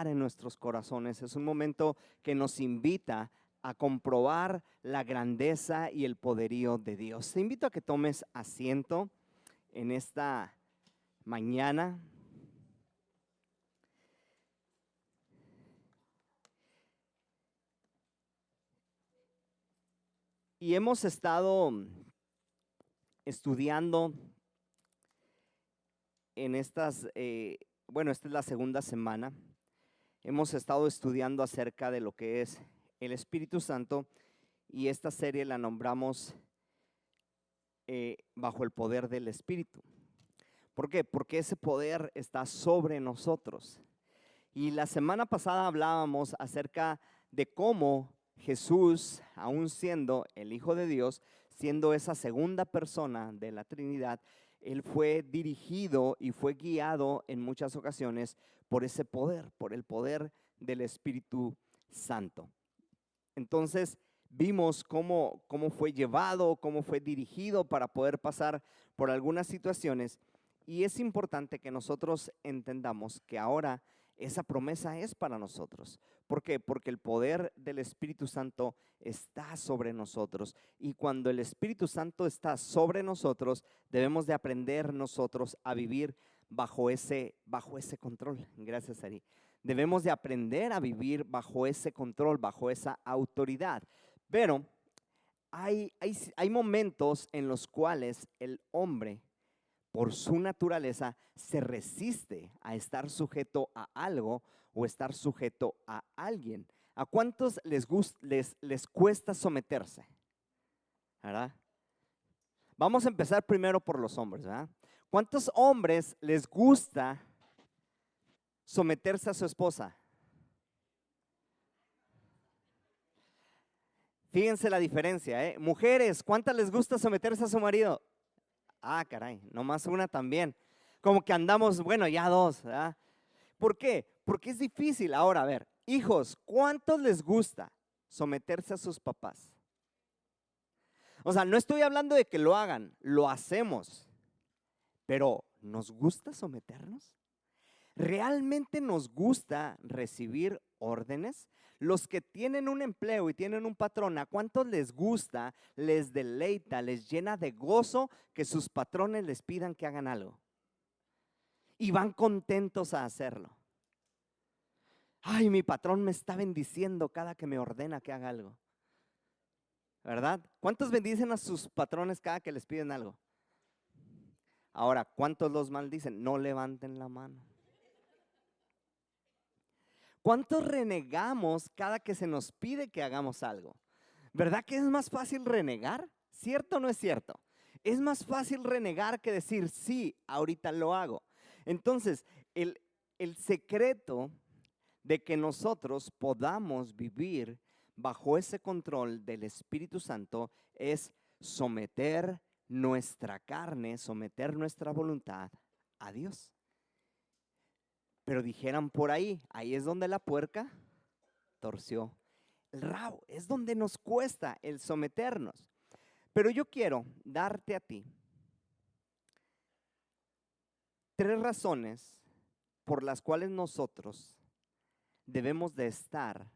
En nuestros corazones. Es un momento que nos invita a comprobar la grandeza y el poderío de Dios. Te invito a que tomes asiento en esta mañana. Y hemos estado estudiando en esta es la segunda semana. Hemos estado estudiando acerca de lo que es el Espíritu Santo y esta serie la nombramos Bajo el poder del Espíritu. ¿Por qué? Porque ese poder está sobre nosotros. Y la semana pasada hablábamos acerca de cómo Jesús, aún siendo el Hijo de Dios, siendo esa segunda persona de la Trinidad, Él fue dirigido y fue guiado en muchas ocasiones por ese poder, por el poder del Espíritu Santo. Entonces vimos cómo fue llevado, cómo fue dirigido para poder pasar por algunas situaciones. Y es importante que nosotros entendamos que ahora esa promesa es para nosotros. ¿Por qué? Porque el poder del Espíritu Santo está sobre nosotros. Y cuando el Espíritu Santo está sobre nosotros, debemos de aprender nosotros a vivir bajo ese control. Gracias, Ari. Debemos de aprender a vivir bajo ese control, bajo esa autoridad. Pero hay momentos en los cuales el hombre, por su naturaleza, se resiste a estar sujeto a algo o estar sujeto a alguien. ¿A cuántos les cuesta someterse? ¿Verdad? Vamos a empezar primero por los hombres, ¿verdad? ¿Cuántos hombres les gusta someterse a su esposa? Fíjense la diferencia, ¿eh? Mujeres, ¿cuántas les gusta someterse a su marido? Ah, caray, nomás una también. Como que andamos, bueno, ya dos, ¿verdad? ¿Por qué? Porque es difícil. Ahora, a ver, hijos, ¿cuántos les gusta someterse a sus papás? O sea, no estoy hablando de que lo hagan, lo hacemos, pero ¿nos gusta someternos? ¿Realmente nos gusta recibir órdenes? Los que tienen un empleo y tienen un patrón, ¿a cuántos les gusta, les deleita, les llena de gozo que sus patrones les pidan que hagan algo? Y van contentos a hacerlo. Ay, mi patrón me está bendiciendo cada que me ordena que haga algo. ¿Verdad? ¿Cuántos bendicen a sus patrones cada que les piden algo? Ahora, ¿cuántos los maldicen? No levanten la mano. ¿Cuántos renegamos cada que se nos pide que hagamos algo? ¿Verdad que es más fácil renegar? ¿Cierto o no es cierto? Es más fácil renegar que decir, sí, ahorita lo hago. Entonces, el secreto de que nosotros podamos vivir bajo ese control del Espíritu Santo es someter nuestra carne, someter nuestra voluntad a Dios. Pero dijeran por ahí es donde la puerca torció el rabo, es donde nos cuesta el someternos. Pero yo quiero darte a ti 3 razones por las cuales nosotros debemos de estar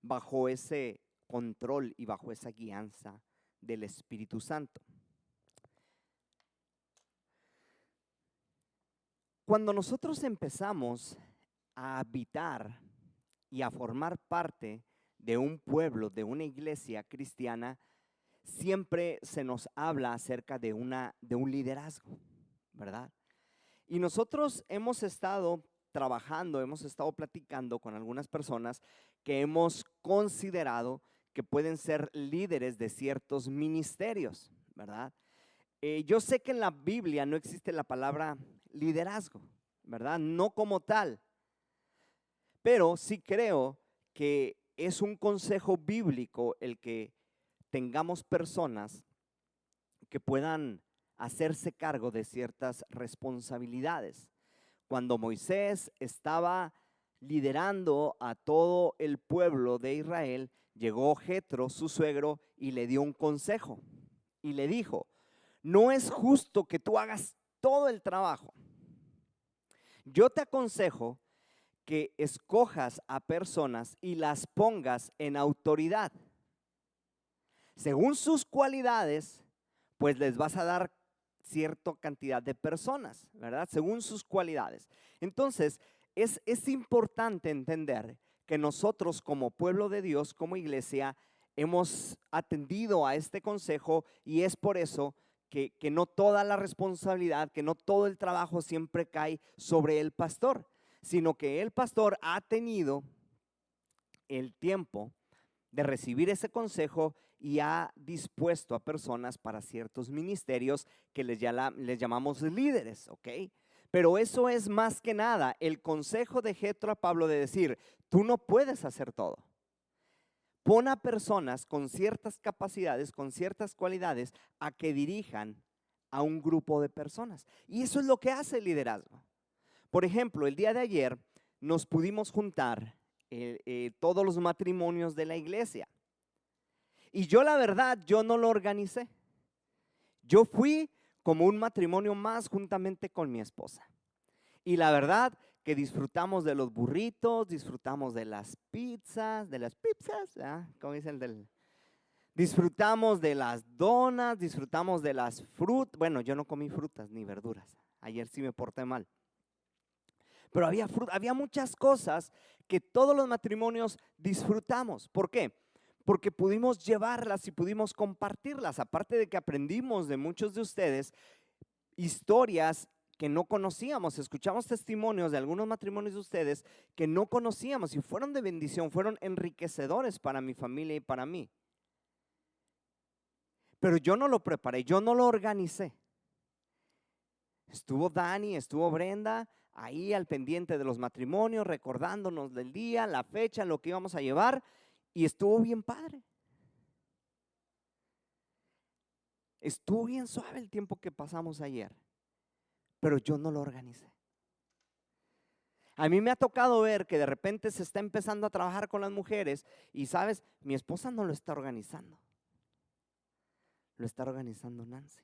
bajo ese control y bajo esa guianza del Espíritu Santo. Cuando nosotros empezamos a habitar y a formar parte de un pueblo, de una iglesia cristiana, siempre se nos habla acerca de un liderazgo, ¿verdad? Y nosotros hemos estado trabajando, hemos estado platicando con algunas personas que hemos considerado que pueden ser líderes de ciertos ministerios, ¿verdad? Yo sé que en la Biblia no existe la palabra liderazgo, ¿verdad? No como tal, pero sí creo que es un consejo bíblico el que tengamos personas que puedan hacerse cargo de ciertas responsabilidades. Cuando Moisés estaba liderando a todo el pueblo de Israel, llegó Jetro, su suegro, y le dio un consejo. Y le dijo, no es justo que tú hagas todo el trabajo. Yo te aconsejo que escojas a personas y las pongas en autoridad. Según sus cualidades, pues les vas a dar cierta cantidad de personas, ¿verdad? Según sus cualidades. Entonces, es importante entender que nosotros como pueblo de Dios, como iglesia, hemos atendido a este consejo y es por eso que no toda la responsabilidad, que no todo el trabajo siempre cae sobre el pastor, sino que el pastor ha tenido el tiempo de recibir ese consejo y ha dispuesto a personas para ciertos ministerios que les llamamos líderes, ¿ok? Pero eso es más que nada el consejo de Jetro a Pablo de decir, tú no puedes hacer todo. Pon a personas con ciertas capacidades, con ciertas cualidades, a que dirijan a un grupo de personas. Y eso es lo que hace el liderazgo. Por ejemplo, el día de ayer nos pudimos juntar todos los matrimonios de la iglesia. Y yo la verdad, yo no lo organicé. Yo fui como un matrimonio más juntamente con mi esposa. Y la verdad que disfrutamos de los burritos, disfrutamos de las pizzas, ¿verdad? Como dicen, disfrutamos de las donas, disfrutamos de las frutas. Bueno, yo no comí frutas ni verduras. Ayer sí me porté mal. Pero había muchas cosas que todos los matrimonios disfrutamos. ¿Por qué? Porque pudimos llevarlas y pudimos compartirlas. Aparte de que aprendimos de muchos de ustedes historias que no conocíamos. Escuchamos testimonios de algunos matrimonios de ustedes que no conocíamos y fueron de bendición, fueron enriquecedores para mi familia y para mí. Pero yo no lo preparé, yo no lo organicé. Estuvo Dani, estuvo Brenda ahí al pendiente de los matrimonios, recordándonos del día, la fecha, lo que íbamos a llevar, y estuvo bien padre. Estuvo bien suave el tiempo que pasamos ayer, pero yo no lo organicé. A mí me ha tocado ver que de repente se está empezando a trabajar con las mujeres y sabes, mi esposa no lo está organizando, lo está organizando Nancy.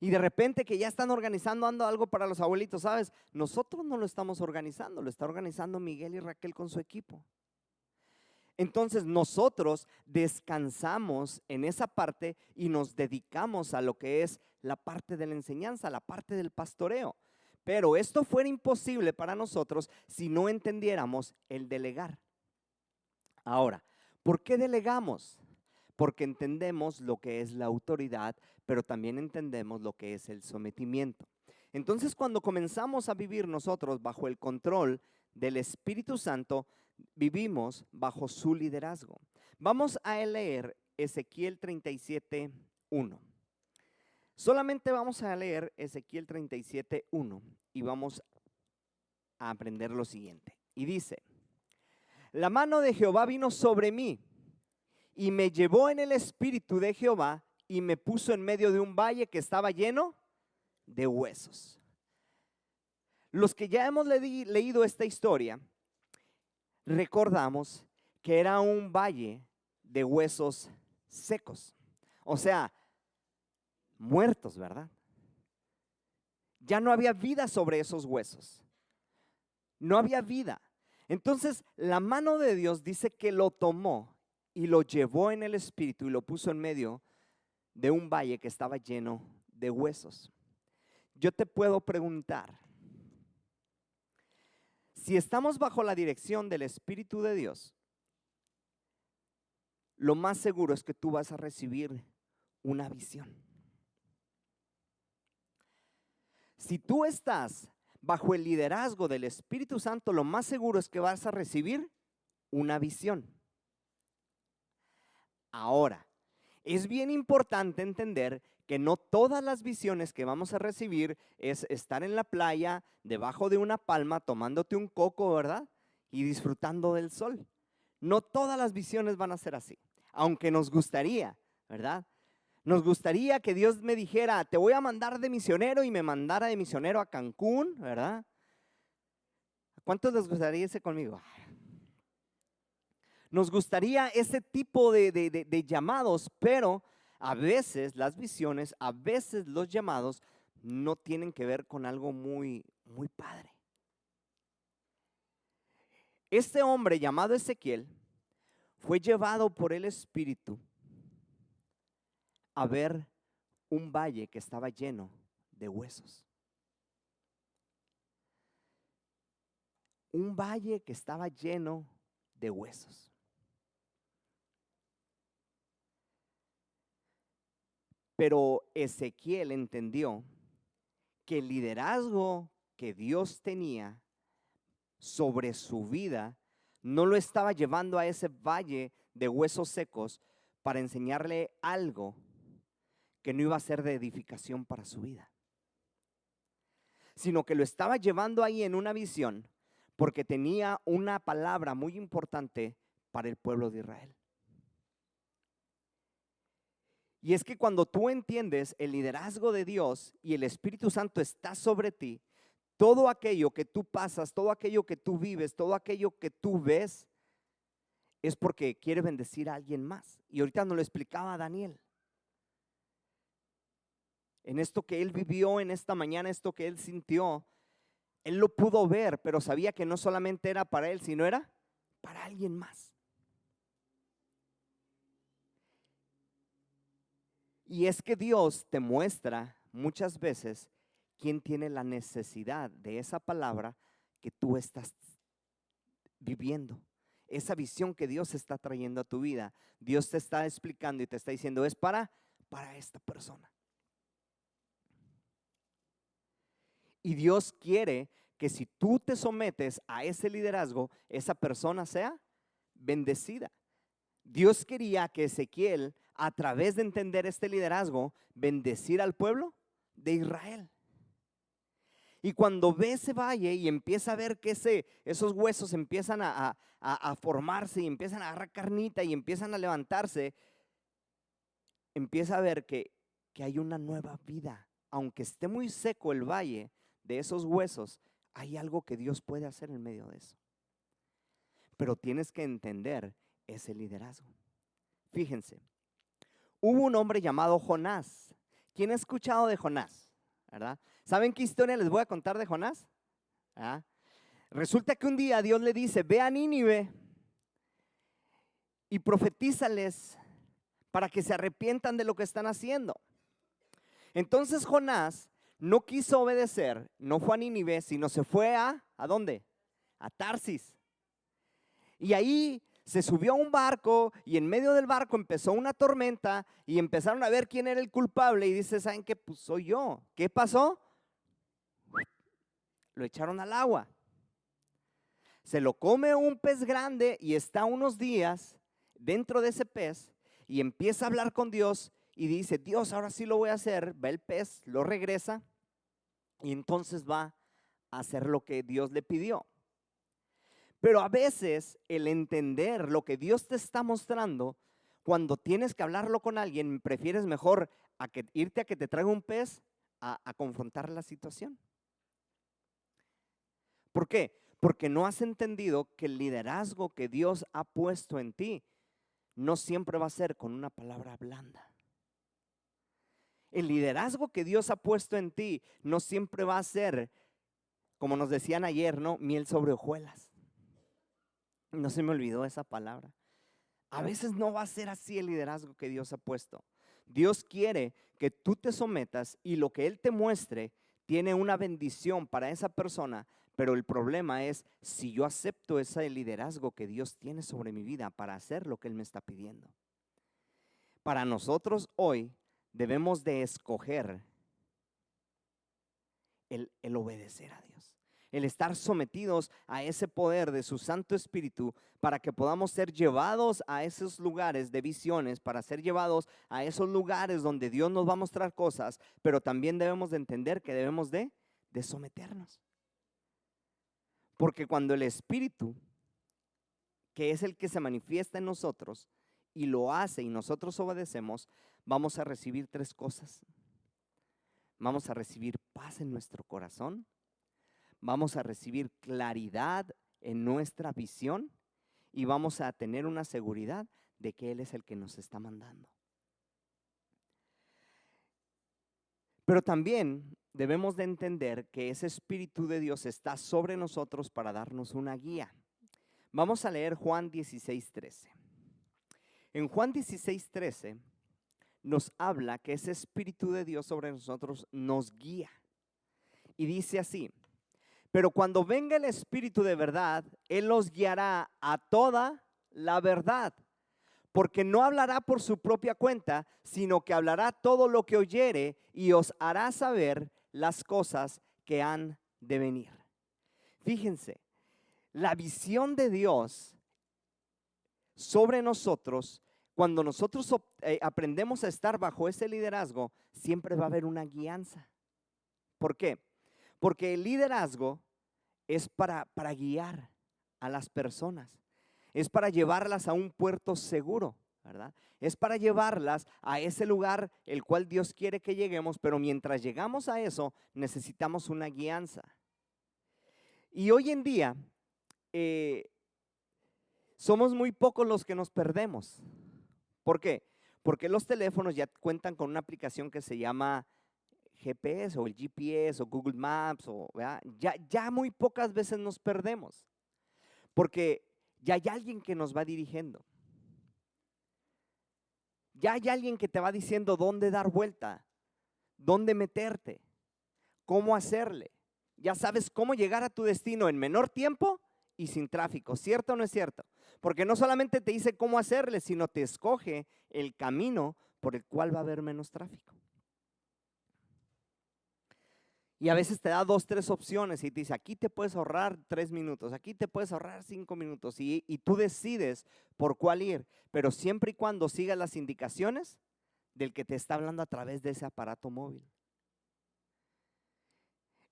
Y de repente que ya están organizando algo para los abuelitos, ¿sabes? Nosotros no lo estamos organizando, lo está organizando Miguel y Raquel con su equipo. Entonces nosotros descansamos en esa parte y nos dedicamos a lo que es la parte de la enseñanza, la parte del pastoreo. Pero esto fuera imposible para nosotros si no entendiéramos el delegar. Ahora, ¿por qué delegamos? Porque entendemos lo que es la autoridad, pero también entendemos lo que es el sometimiento. Entonces, cuando comenzamos a vivir nosotros bajo el control del Espíritu Santo, vivimos bajo su liderazgo. Vamos a leer Ezequiel 37:1. Solamente vamos a leer Ezequiel 37:1 y vamos a aprender lo siguiente. Y dice, la mano de Jehová vino sobre mí y me llevó en el espíritu de Jehová y me puso en medio de un valle que estaba lleno de huesos. Los que ya hemos leído esta historia, recordamos que era un valle de huesos secos, o sea, muertos, ¿verdad? Ya no había vida sobre esos huesos, no había vida. Entonces la mano de Dios dice que lo tomó y lo llevó en el espíritu y lo puso en medio de un valle que estaba lleno de huesos. Yo te puedo preguntar, si estamos bajo la dirección del Espíritu de Dios, lo más seguro es que tú vas a recibir una visión. Si tú estás bajo el liderazgo del Espíritu Santo, lo más seguro es que vas a recibir una visión. Ahora, es bien importante entender que no todas las visiones que vamos a recibir es estar en la playa, debajo de una palma, tomándote un coco, ¿verdad? Y disfrutando del sol. No todas las visiones van a ser así, aunque nos gustaría, ¿verdad? Nos gustaría que Dios me dijera, te voy a mandar de misionero y me mandara de misionero a Cancún, ¿verdad? ¿Cuántos les gustaría irse conmigo? Nos gustaría ese tipo de llamados, pero a veces las visiones, a veces los llamados no tienen que ver con algo muy, muy padre. Este hombre llamado Ezequiel fue llevado por el Espíritu a ver un valle que estaba lleno de huesos. Un valle que estaba lleno de huesos. Pero Ezequiel entendió que el liderazgo que Dios tenía sobre su vida no lo estaba llevando a ese valle de huesos secos para enseñarle algo que no iba a ser de edificación para su vida, sino que lo estaba llevando ahí en una visión porque tenía una palabra muy importante para el pueblo de Israel. Y es que cuando tú entiendes el liderazgo de Dios y el Espíritu Santo está sobre ti, todo aquello que tú pasas, todo aquello que tú vives, todo aquello que tú ves, es porque quiere bendecir a alguien más. Y ahorita nos lo explicaba Daniel. En esto que él vivió en esta mañana, esto que él sintió, él lo pudo ver, pero sabía que no solamente era para él, sino era para alguien más. Y es que Dios te muestra muchas veces quién tiene la necesidad de esa palabra que tú estás viviendo. Esa visión que Dios está trayendo a tu vida, Dios te está explicando y te está diciendo, es para esta persona. Y Dios quiere que si tú te sometes a ese liderazgo, esa persona sea bendecida. Dios quería que Ezequiel, a través de entender este liderazgo, bendecir al pueblo de Israel. Y cuando ve ese valle y empieza a ver que esos huesos empiezan a formarse y empiezan a agarrar carnita y empiezan a levantarse, empieza a ver que hay una nueva vida. Aunque esté muy seco el valle de esos huesos, hay algo que Dios puede hacer en medio de eso. Pero tienes que entender ese liderazgo. Fíjense, hubo un hombre llamado Jonás. ¿Quién ha escuchado de Jonás? ¿Verdad? ¿Saben qué historia les voy a contar de Jonás? ¿Ah? Resulta que un día Dios le dice, ve a Nínive y profetízales para que se arrepientan de lo que están haciendo. Entonces Jonás no quiso obedecer, no fue a Nínive, sino se fue ¿a dónde? A Tarsis. Y ahí se subió a un barco y en medio del barco empezó una tormenta y empezaron a ver quién era el culpable y dice, ¿saben qué? Pues soy yo. ¿Qué pasó? Lo echaron al agua. Se lo come un pez grande y está unos días dentro de ese pez y empieza a hablar con Dios y dice, Dios, ahora sí lo voy a hacer. Va el pez, lo regresa y entonces va a hacer lo que Dios le pidió. Pero a veces el entender lo que Dios te está mostrando, cuando tienes que hablarlo con alguien, prefieres mejor irte a que te traiga un pez a confrontar la situación. ¿Por qué? Porque no has entendido que el liderazgo que Dios ha puesto en ti no siempre va a ser con una palabra blanda. El liderazgo que Dios ha puesto en ti no siempre va a ser, como nos decían ayer, ¿no? Miel sobre hojuelas. No se me olvidó esa palabra. A veces no va a ser así el liderazgo que Dios ha puesto. Dios quiere que tú te sometas y lo que Él te muestre tiene una bendición para esa persona, pero el problema es si yo acepto ese liderazgo que Dios tiene sobre mi vida para hacer lo que Él me está pidiendo. Para nosotros hoy debemos de escoger el obedecer a Dios, el estar sometidos a ese poder de su Santo Espíritu para que podamos ser llevados a esos lugares de visiones, para ser llevados a esos lugares donde Dios nos va a mostrar cosas, pero también debemos de entender que debemos de someternos. Porque cuando el Espíritu, que es el que se manifiesta en nosotros y lo hace y nosotros obedecemos, vamos a recibir tres cosas. Vamos a recibir paz en nuestro corazón, vamos a recibir claridad en nuestra visión y vamos a tener una seguridad de que Él es el que nos está mandando. Pero también debemos de entender que ese Espíritu de Dios está sobre nosotros para darnos una guía. Vamos a leer Juan 16:13. En Juan 16:13 nos habla que ese Espíritu de Dios sobre nosotros nos guía. Y dice así: pero cuando venga el Espíritu de verdad, Él los guiará a toda la verdad, porque no hablará por su propia cuenta, sino que hablará todo lo que oyere y os hará saber las cosas que han de venir. Fíjense, la visión de Dios sobre nosotros, cuando nosotros aprendemos a estar bajo ese liderazgo, siempre va a haber una guianza. ¿Por qué? Porque el liderazgo es para guiar a las personas, es para llevarlas a un puerto seguro, ¿verdad? Es para llevarlas a ese lugar el cual Dios quiere que lleguemos, pero mientras llegamos a eso necesitamos una guianza. Y hoy en día somos muy pocos los que nos perdemos. ¿Por qué? Porque los teléfonos ya cuentan con una aplicación que se llama GPS o el GPS o Google Maps, ya muy pocas veces nos perdemos, porque ya hay alguien que nos va dirigiendo. Ya hay alguien que te va diciendo dónde dar vuelta, dónde meterte, cómo hacerle. Ya sabes cómo llegar a tu destino en menor tiempo y sin tráfico, ¿cierto o no es cierto? Porque no solamente te dice cómo hacerle, sino te escoge el camino por el cual va a haber menos tráfico. Y a veces te da 2, 3 opciones y te dice, aquí te puedes ahorrar 3 minutos, aquí te puedes ahorrar 5 minutos y tú decides por cuál ir, pero siempre y cuando sigas las indicaciones del que te está hablando a través de ese aparato móvil.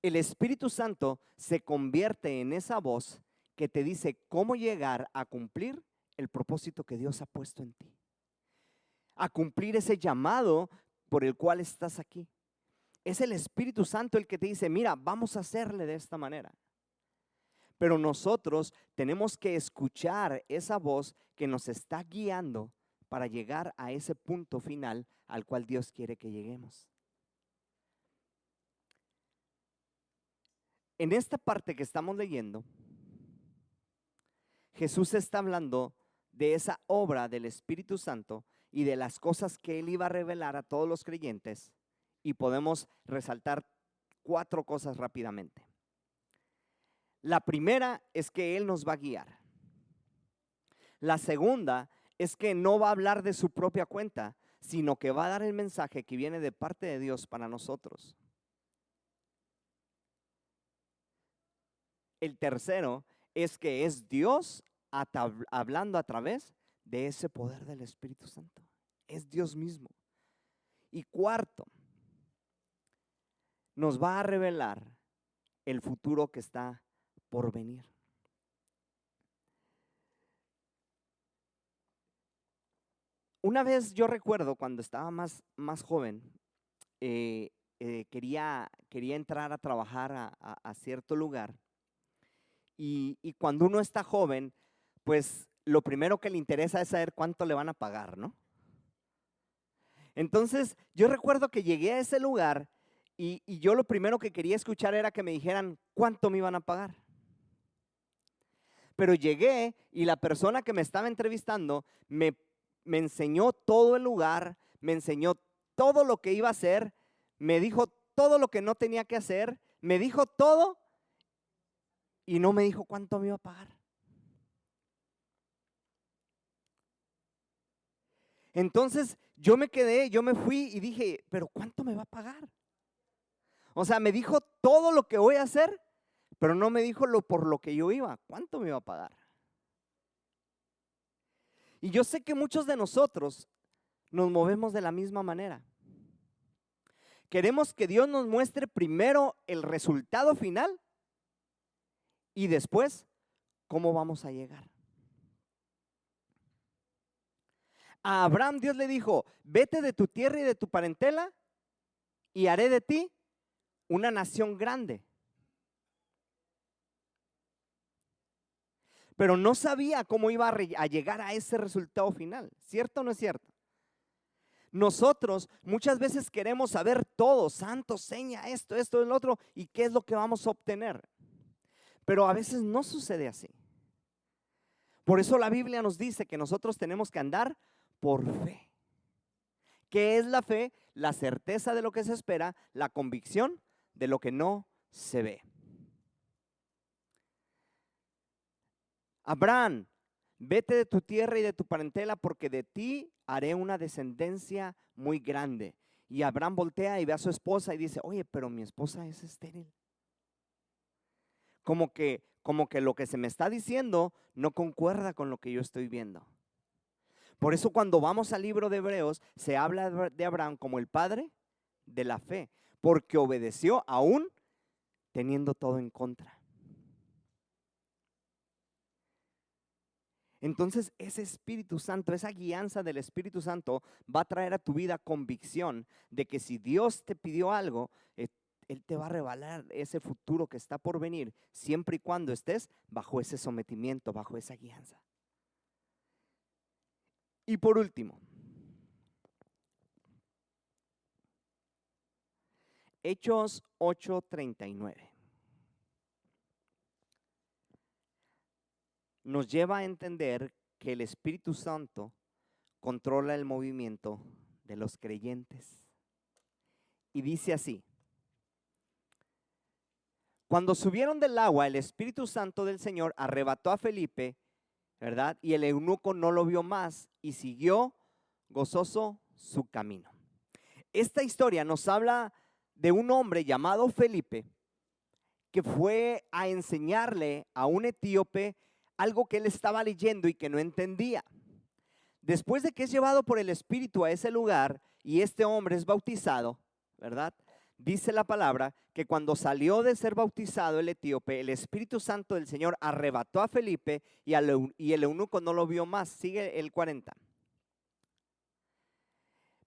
El Espíritu Santo se convierte en esa voz que te dice cómo llegar a cumplir el propósito que Dios ha puesto en ti, a cumplir ese llamado por el cual estás aquí. Es el Espíritu Santo el que te dice, mira, vamos a hacerle de esta manera. Pero nosotros tenemos que escuchar esa voz que nos está guiando para llegar a ese punto final al cual Dios quiere que lleguemos. En esta parte que estamos leyendo, Jesús está hablando de esa obra del Espíritu Santo y de las cosas que Él iba a revelar a todos los creyentes. Y podemos resaltar 4 cosas rápidamente. La primera es que Él nos va a guiar. La segunda es que no va a hablar de su propia cuenta, sino que va a dar el mensaje que viene de parte de Dios para nosotros. El tercero es que es Dios hablando a través de ese poder del Espíritu Santo. Es Dios mismo. Y cuarto, nos va a revelar el futuro que está por venir. Una vez yo recuerdo cuando estaba más joven, quería entrar a trabajar a cierto lugar y cuando uno está joven, pues lo primero que le interesa es saber cuánto le van a pagar, ¿no? Entonces yo recuerdo que llegué a ese lugar y yo lo primero que quería escuchar era que me dijeran cuánto me iban a pagar. Pero llegué y la persona que me estaba entrevistando me enseñó todo el lugar, me enseñó todo lo que iba a hacer, me dijo todo lo que no tenía que hacer, me dijo todo y no me dijo cuánto me iba a pagar. Entonces yo me quedé, yo me fui y dije, pero ¿cuánto me va a pagar? O sea, me dijo todo lo que voy a hacer, pero no me dijo por lo que yo iba, cuánto me iba a pagar. Y yo sé que muchos de nosotros nos movemos de la misma manera. Queremos que Dios nos muestre primero el resultado final y después cómo vamos a llegar. A Abraham Dios le dijo, vete de tu tierra y de tu parentela y haré de ti una nación grande. pero no sabía cómo iba a llegar a ese resultado final. ¿Cierto o no es cierto? Nosotros muchas veces queremos saber todo, santo, seña, esto, el otro, y qué es lo que vamos a obtener. Pero a veces no sucede así. Por eso la Biblia nos dice que nosotros tenemos que andar por fe. ¿Qué es la fe? La certeza de lo que se espera, la convicción de lo que no se ve. Abraham, vete de tu tierra y de tu parentela, porque de ti haré una descendencia muy grande. Y Abraham voltea y ve a su esposa y dice, oye, pero mi esposa es estéril. Como que lo que se me está diciendo no concuerda con lo que yo estoy viendo. Por eso cuando vamos al libro de Hebreos, se habla de Abraham como el padre de la fe, porque obedeció aún teniendo todo en contra. Entonces ese Espíritu Santo, esa guianza del Espíritu Santo va a traer a tu vida convicción de que si Dios te pidió algo, Él te va a revelar ese futuro que está por venir, siempre y cuando estés bajo ese sometimiento, bajo esa guianza. Y por último, Hechos 8:39. Nos lleva a entender que el Espíritu Santo controla el movimiento de los creyentes. Y dice así: cuando subieron del agua, el Espíritu Santo del Señor arrebató a Felipe, ¿verdad? Y el eunuco no lo vio más y siguió gozoso su camino. Esta historia nos habla de un hombre llamado Felipe que fue a enseñarle a un etíope algo que él estaba leyendo y que no entendía. Después de que es llevado por el Espíritu a ese lugar y este hombre es bautizado, ¿verdad? Dice la palabra que cuando salió de ser bautizado el etíope, el Espíritu Santo del Señor arrebató a Felipe y el eunuco no lo vio más. Sigue el 40.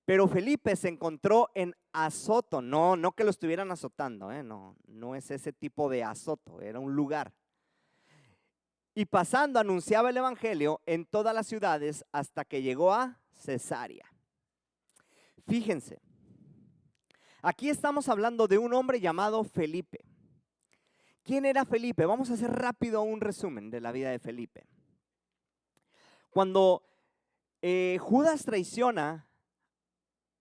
Pero Felipe se encontró en Azoto, no que lo estuvieran azotando, no es ese tipo de azoto, era un lugar. Y pasando anunciaba el evangelio en todas las ciudades hasta que llegó a Cesarea. Fíjense, aquí estamos hablando de un hombre llamado Felipe. ¿Quién era Felipe? Vamos a hacer rápido un resumen de la vida de Felipe. Cuando Judas traiciona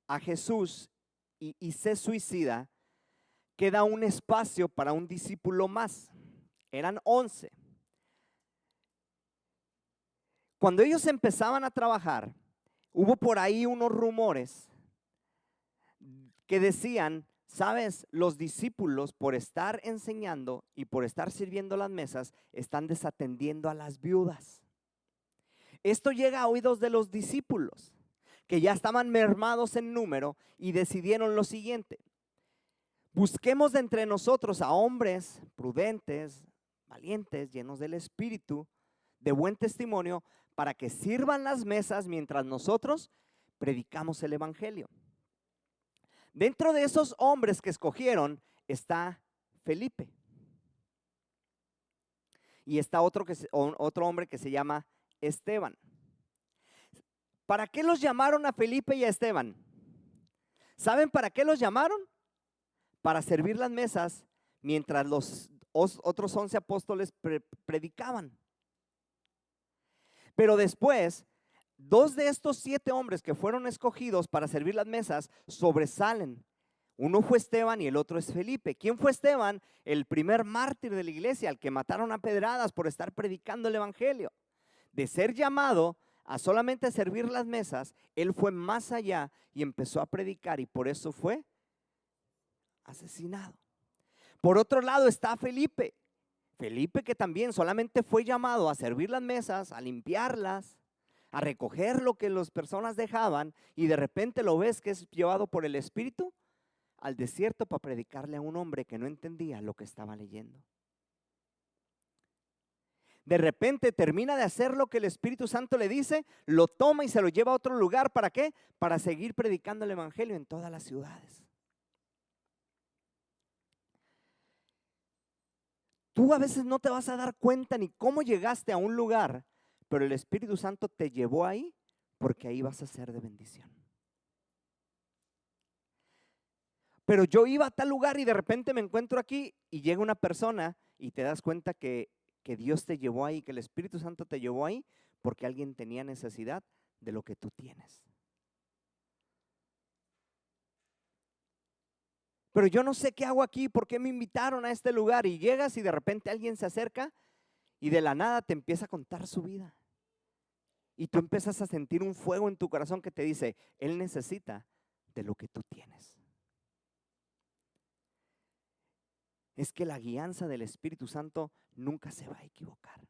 a Jesús y se suicida, queda un espacio para un discípulo más. Eran 11. Cuando ellos empezaban a trabajar, hubo por ahí unos rumores que decían, sabes, los discípulos por estar enseñando y por estar sirviendo las mesas, están desatendiendo a las viudas. Esto llega a oídos de los discípulos, que ya estaban mermados en número y decidieron lo siguiente: busquemos de entre nosotros a hombres prudentes, valientes, llenos del Espíritu, de buen testimonio, para que sirvan las mesas mientras nosotros predicamos el evangelio. Dentro de esos hombres que escogieron está Felipe. Y está otro hombre que se llama Esteban. ¿Para qué los llamaron a Felipe y a Esteban? ¿Saben para qué los llamaron? Para servir las mesas mientras los otros 11 apóstoles predicaban. Pero después, 2 de estos 7 hombres que fueron escogidos para servir las mesas sobresalen. Uno fue Esteban y el otro es Felipe. ¿Quién fue Esteban? El primer mártir de la iglesia, al que mataron a pedradas por estar predicando el evangelio. De ser llamado a solamente servir las mesas, él fue más allá y empezó a predicar, y por eso fue asesinado. Por otro lado está Felipe. Felipe, que también solamente fue llamado a servir las mesas, a limpiarlas, a recoger lo que las personas dejaban, y de repente lo ves que es llevado por el Espíritu al desierto para predicarle a un hombre que no entendía lo que estaba leyendo. De repente termina de hacer lo que el Espíritu Santo le dice, lo toma y se lo lleva a otro lugar. ¿Para qué? Para seguir predicando el evangelio en todas las ciudades. Tú a veces no te vas a dar cuenta ni cómo llegaste a un lugar, pero el Espíritu Santo te llevó ahí porque ahí vas a ser de bendición. Pero yo iba a tal lugar y de repente me encuentro aquí y llega una persona y te das cuenta que Dios te llevó ahí, que el Espíritu Santo te llevó ahí porque alguien tenía necesidad de lo que tú tienes. Pero yo no sé qué hago aquí, por qué me invitaron a este lugar, y llegas y de repente alguien se acerca y de la nada te empieza a contar su vida. Y tú empiezas a sentir un fuego en tu corazón que te dice, Él necesita de lo que tú tienes. Es que la guianza del Espíritu Santo nunca se va a equivocar.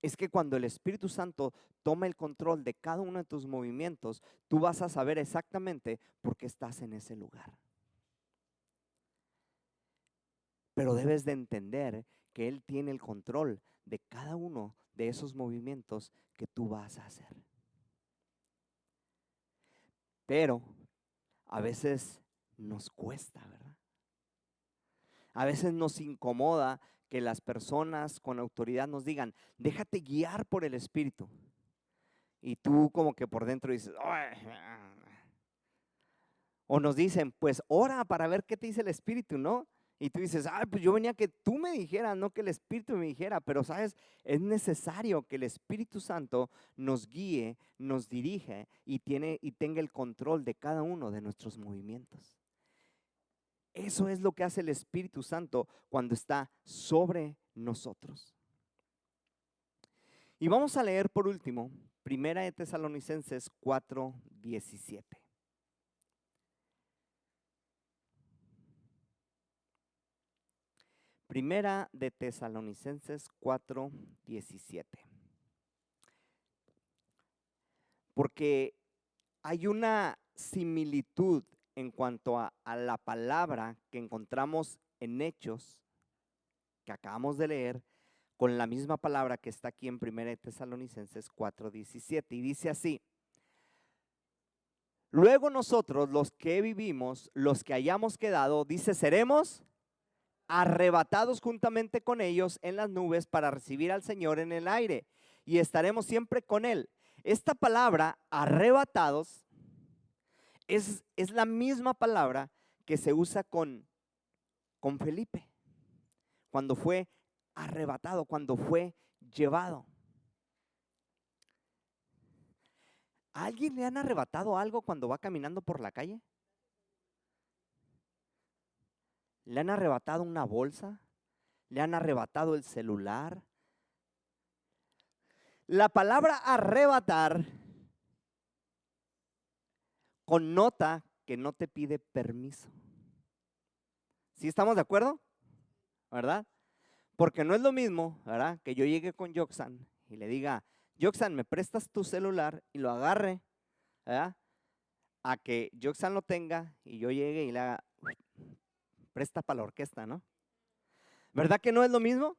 Es que cuando el Espíritu Santo toma el control de cada uno de tus movimientos, tú vas a saber exactamente por qué estás en ese lugar. Pero debes de entender que Él tiene el control de cada uno de esos movimientos que tú vas a hacer. Pero a veces nos cuesta, ¿verdad? A veces nos incomoda que las personas con autoridad nos digan, déjate guiar por el Espíritu. Y tú como que por dentro dices, "Ay". O nos dicen, pues ora para ver qué te dice el Espíritu, ¿no? Y tú dices, pues yo venía a que tú me dijeras, no que el Espíritu me dijera. Pero sabes, es necesario que el Espíritu Santo nos guíe, nos dirige y tenga el control de cada uno de nuestros movimientos. Eso es lo que hace el Espíritu Santo cuando está sobre nosotros. Y vamos a leer por último, Primera de Tesalonicenses 4:17. Primera de Tesalonicenses 4:17. Porque hay una similitud en cuanto a la palabra que encontramos en Hechos, que acabamos de leer, con la misma palabra que está aquí en Primera de Tesalonicenses 4:17. Y dice así: luego nosotros, los que vivimos, los que hayamos quedado, dice, seremos arrebatados juntamente con ellos en las nubes para recibir al Señor en el aire, y estaremos siempre con Él. Esta palabra, arrebatados, es la misma palabra que se usa con Felipe, cuando fue arrebatado, cuando fue llevado. ¿A alguien le han arrebatado algo cuando va caminando por la calle? ¿Le han arrebatado una bolsa? ¿Le han arrebatado el celular? La palabra arrebatar connota que no te pide permiso. ¿Sí estamos de acuerdo? ¿Verdad? Porque no es lo mismo, ¿verdad?, que yo llegue con Yoxan y le diga, Yoxan, ¿me prestas tu celular? Y lo agarre, ¿verdad?, a que Yoxan lo tenga y yo llegue y le haga, presta para la orquesta, ¿no? ¿Verdad que no es lo mismo?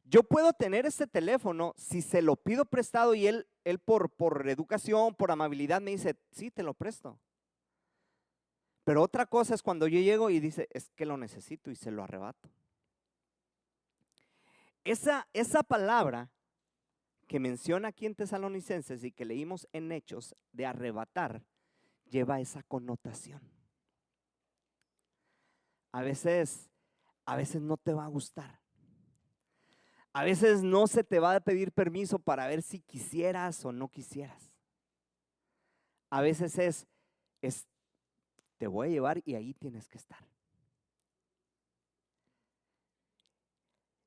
Yo puedo tener ese teléfono si se lo pido prestado y él por educación, por amabilidad me dice, sí, te lo presto. Pero otra cosa es cuando yo llego y dice, es que lo necesito y se lo arrebato. Esa palabra que menciona aquí en Tesalonicenses y que leímos en Hechos de arrebatar, lleva esa connotación. A veces no te va a gustar. A veces no se te va a pedir permiso para ver si quisieras o no quisieras. A veces es te voy a llevar y ahí tienes que estar.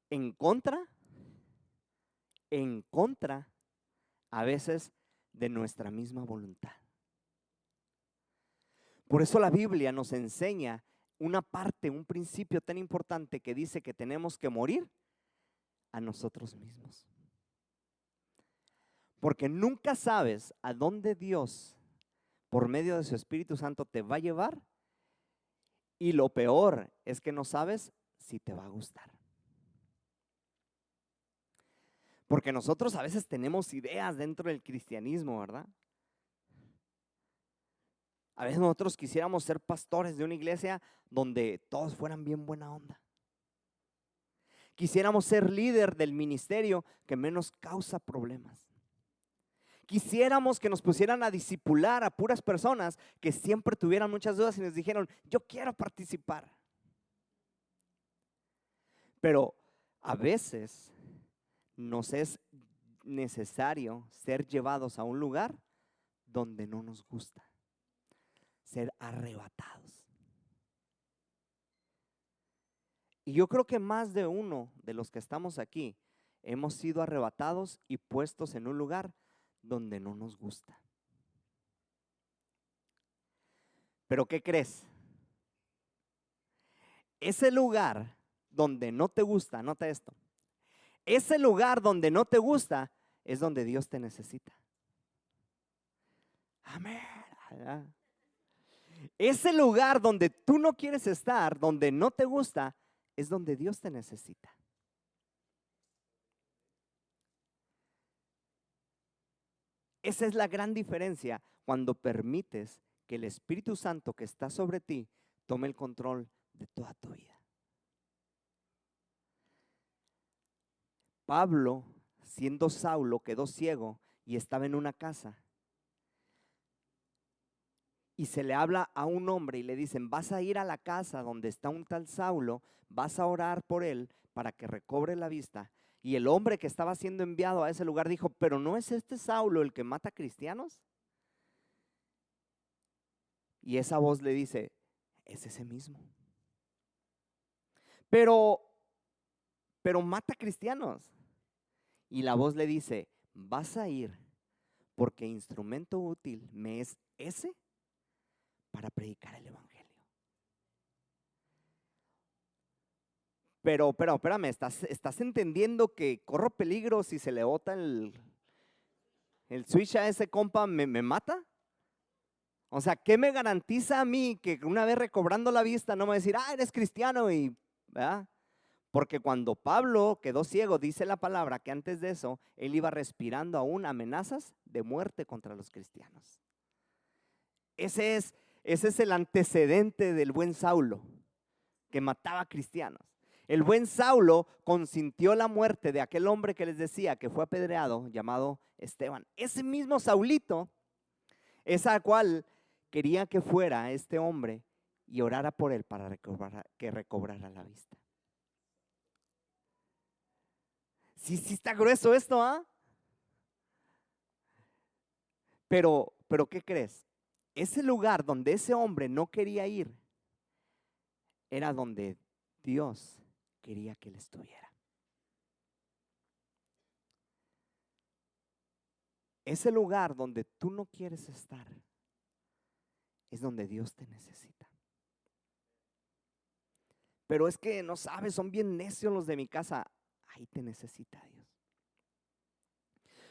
En contra a veces de nuestra misma voluntad. Por eso la Biblia nos enseña una parte, un principio tan importante que dice que tenemos que morir a nosotros mismos. Porque nunca sabes a dónde Dios, por medio de su Espíritu Santo, te va a llevar. Y lo peor es que no sabes si te va a gustar. Porque nosotros a veces tenemos ideas dentro del cristianismo, ¿verdad? A veces nosotros quisiéramos ser pastores de una iglesia donde todos fueran bien buena onda. Quisiéramos ser líder del ministerio que menos causa problemas. Quisiéramos que nos pusieran a discipular a puras personas que siempre tuvieran muchas dudas y nos dijeron, yo quiero participar. Pero a veces nos es necesario ser llevados a un lugar donde no nos gusta, ser arrebatados. Y yo creo que más de uno de los que estamos aquí hemos sido arrebatados y puestos en un lugar donde no nos gusta. Pero ¿qué crees? Ese lugar donde no te gusta, anota esto, ese lugar donde no te gusta es donde Dios te necesita. Amén. Ese lugar donde tú no quieres estar, donde no te gusta, es donde Dios te necesita. Esa es la gran diferencia cuando permites que el Espíritu Santo que está sobre ti tome el control de toda tu vida. Pablo, siendo Saulo, quedó ciego y estaba en una casa. Y se le habla a un hombre y le dicen, vas a ir a la casa donde está un tal Saulo, vas a orar por él para que recobre la vista. Y el hombre que estaba siendo enviado a ese lugar dijo, pero ¿no es este Saulo el que mata cristianos? Y esa voz le dice, es ese mismo. Pero mata cristianos. Y la voz le dice, vas a ir porque instrumento útil me es ese para predicar el evangelio. Pero espérame, ¿estás entendiendo que corro peligro si se le bota el switch a ese compa, me mata? O sea, ¿qué me garantiza a mí que una vez recobrando la vista no me va a decir, eres cristiano? ¿Verdad? Porque cuando Pablo quedó ciego, dice la palabra que antes de eso, él iba respirando aún amenazas de muerte contra los cristianos. Ese es el antecedente del buen Saulo, que mataba cristianos. El buen Saulo consintió la muerte de aquel hombre que les decía que fue apedreado, llamado Esteban. Ese mismo Saulito es al cual quería que fuera este hombre y orara por él para que recobrara la vista. Sí está grueso esto, ¿ah? Pero ¿qué crees? Ese lugar donde ese hombre no quería ir era donde Dios quería que él estuviera. Ese lugar donde tú no quieres estar es donde Dios te necesita. Pero es que no sabes, son bien necios los de mi casa. Ahí te necesita Dios.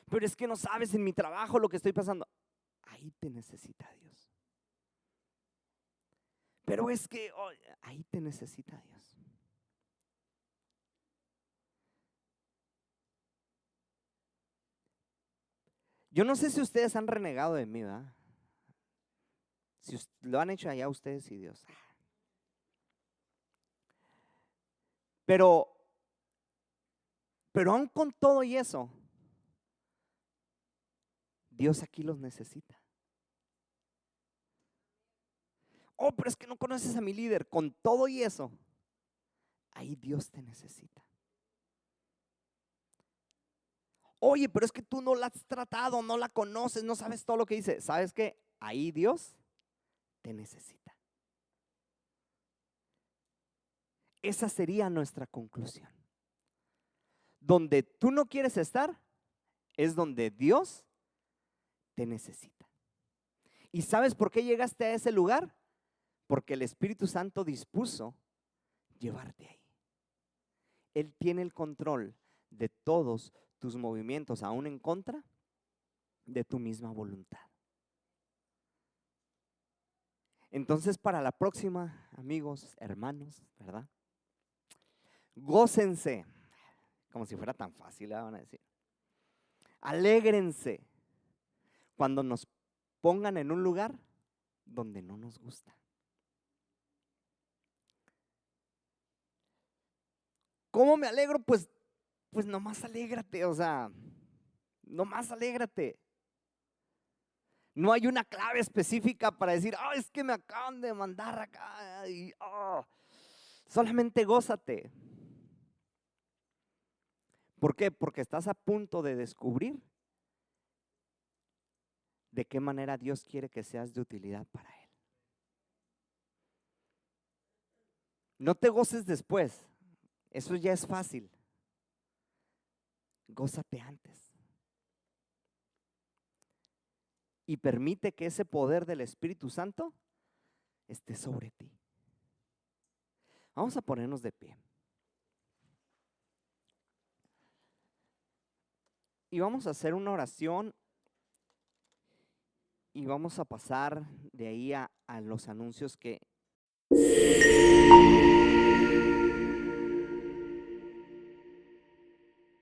Pero es que no sabes en mi trabajo lo que estoy pasando. Ahí te necesita Dios. Pero es que ahí te necesita Dios. Yo no sé si ustedes han renegado de mí, ¿verdad? Si lo han hecho allá ustedes y Dios. Pero aún con todo y eso, Dios aquí los necesita. Pero es que no conoces a mi líder. Con todo y eso, ahí Dios te necesita. Oye, pero es que tú no la has tratado, no la conoces, no sabes todo lo que dice. ¿Sabes qué? Ahí Dios te necesita. Esa sería nuestra conclusión. Donde tú no quieres estar es donde Dios te necesita. ¿Y sabes por qué llegaste a ese lugar? Porque el Espíritu Santo dispuso llevarte ahí. Él tiene el control de todos tus movimientos, aún en contra de tu misma voluntad. Entonces, para la próxima, amigos, hermanos, ¿verdad? Gócense, como si fuera tan fácil, van a decir. Alégrense cuando nos pongan en un lugar donde no nos gusta. ¿Cómo me alegro? Pues nomás alégrate, o sea, nomás alégrate. No hay una clave específica para decir, es que me acaban de mandar acá y solamente gózate. ¿Por qué? Porque estás a punto de descubrir de qué manera Dios quiere que seas de utilidad para Él. No te goces después, eso ya es fácil. Gózate antes. Y permite que ese poder del Espíritu Santo esté sobre ti. Vamos a ponernos de pie. Y vamos a hacer una oración y vamos a pasar de ahí a los anuncios que